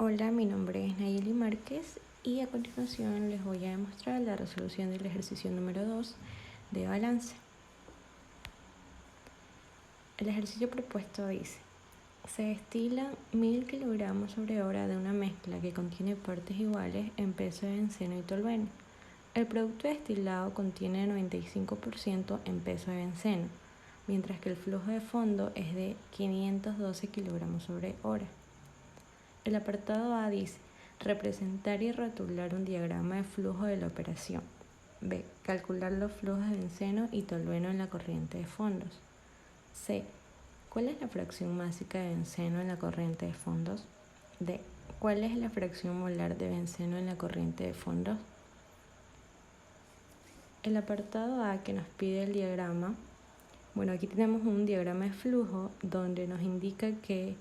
Hola, mi nombre es Nayeli Márquez y a continuación les voy a demostrar la resolución del ejercicio número 2 de balance. El ejercicio propuesto dice: se destilan 1000 kilogramos sobre hora de una mezcla que contiene partes iguales en peso de benceno y tolueno. El producto destilado contiene 95% en peso de benceno, mientras que el flujo de fondo es de 512 kilogramos sobre hora. El apartado A dice: representar y rotular un diagrama de flujo de la operación. B. Calcular los flujos de benceno y tolueno en la corriente de fondos. C. ¿Cuál es la fracción másica de benceno en la corriente de fondos? D. ¿Cuál es la fracción molar de benceno en la corriente de fondos? El apartado A, que nos pide el diagrama. Bueno, aquí tenemos un diagrama de flujo donde nos indica que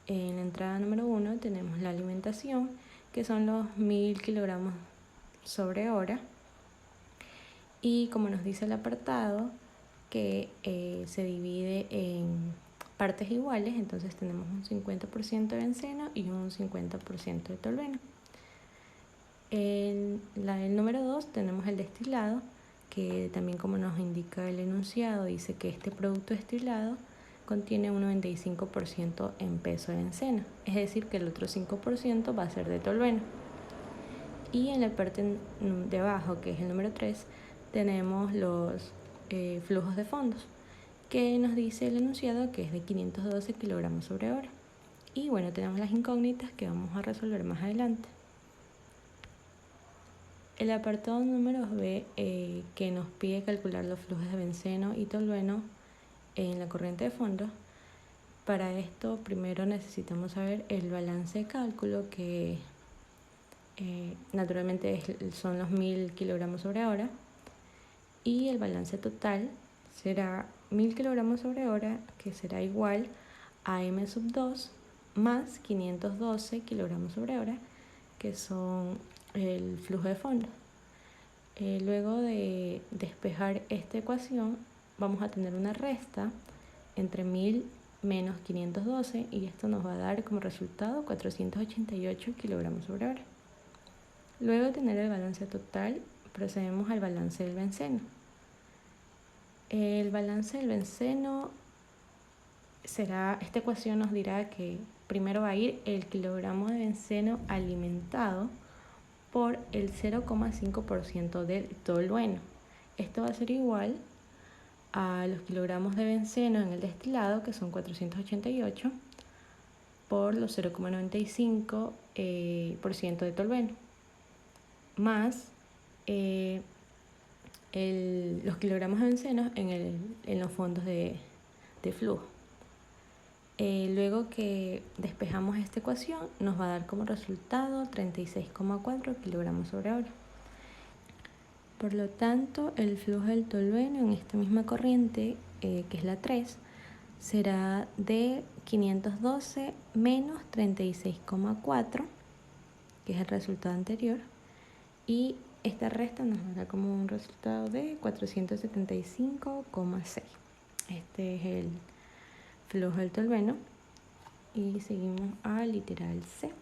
en la entrada número 1 tenemos la alimentación, que son los 1000 kilogramos sobre hora. Y como nos dice el apartado, que se divide en partes iguales, entonces tenemos un 50% de benceno y un 50% de tolueno. En el número 2 tenemos el destilado, que también, como nos indica el enunciado, dice que este producto destilado contiene un 95% en peso de benceno, es decir, que el otro 5% va a ser de tolueno. Y en la parte de abajo, que es el número 3, tenemos los flujos de fondos, que nos dice el enunciado que es de 512 kilogramos sobre hora. Y bueno, tenemos las incógnitas que vamos a resolver más adelante. El apartado número B, que nos pide calcular los flujos de benceno y tolueno en la corriente de fondos. Para esto primero necesitamos saber el balance de cálculo, que naturalmente son los 1000 kilogramos sobre hora, y el balance total será 1000 kilogramos sobre hora, que será igual a M2 más 512 kilogramos sobre hora, que son el flujo de fondo. Luego de despejar esta ecuación, vamos a tener una resta entre 1000 menos 512, y esto nos va a dar como resultado 488 kilogramos sobre hora. Luego de tener el balance total, procedemos al balance del benceno. El balance del benceno esta ecuación nos dirá que primero va a ir el kilogramo de benceno alimentado por el 0,5% del tolueno. Esto va a ser igual a los kilogramos de benceno en el destilado, que son 488, por los 0,95% de tolueno, más los kilogramos de benceno en los fondos de flujo. Luego que despejamos esta ecuación, nos va a dar como resultado 36,4 kilogramos sobre hora. Por lo tanto, el flujo del tolueno en esta misma corriente, que es la 3, será de 512 menos 36,4, que es el resultado anterior, y esta resta nos dará como un resultado de 475,6. Este es el flujo del tolueno. Y seguimos al literal C,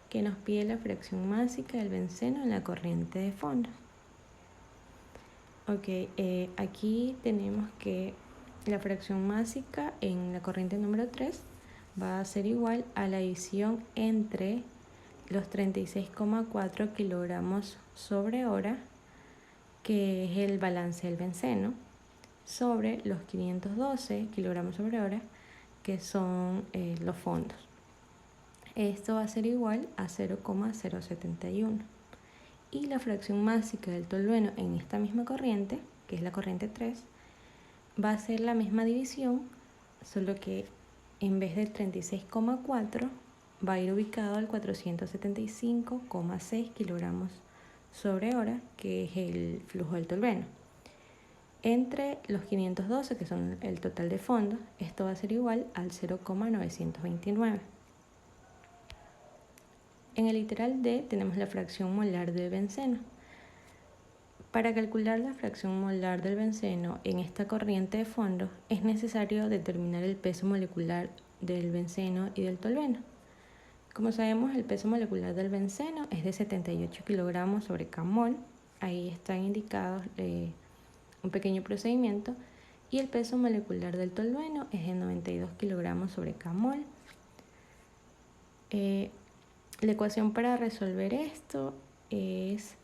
que nos pide la fracción másica del benceno en la corriente de fondo. Aquí tenemos que la fracción másica en la corriente número 3 va a ser igual a la adición entre los 36,4 kilogramos sobre hora, que es el balance del benceno, sobre los 512 kilogramos sobre hora, que son los fondos. Esto va a ser igual a 0,071. Y la fracción másica del tolueno en esta misma corriente, que es la corriente 3, va a ser la misma división, solo que en vez del 36,4 va a ir ubicado al 475,6 kilogramos sobre hora, que es el flujo del tolueno, entre los 512, que son el total de fondos. Esto va a ser igual al 0,929. En el literal D tenemos la fracción molar del benceno. Para calcular la fracción molar del benceno en esta corriente de fondos es necesario determinar el peso molecular del benceno y del tolueno. Como sabemos, el peso molecular del benceno es de 78 kilogramos sobre Kmol. Ahí están indicados un pequeño procedimiento. Y el peso molecular del tolueno es de 92 kilogramos sobre Kmol. La ecuación para resolver esto es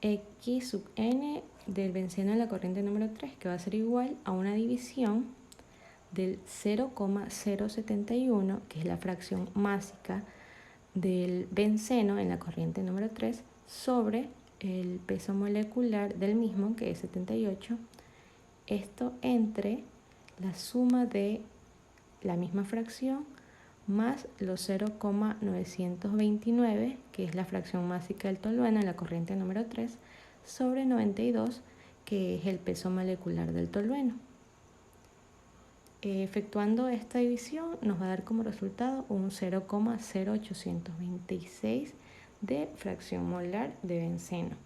X sub n del benceno en la corriente número 3, que va a ser igual a una división del 0,071, que es la fracción másica del benceno en la corriente número 3, sobre el peso molecular del mismo, que es 78. Esto entre la suma de la misma fracción más los 0,929, que es la fracción másica del tolueno en la corriente número 3, sobre 92, que es el peso molecular del tolueno. Efectuando esta división nos va a dar como resultado un 0,0826 de fracción molar de benceno.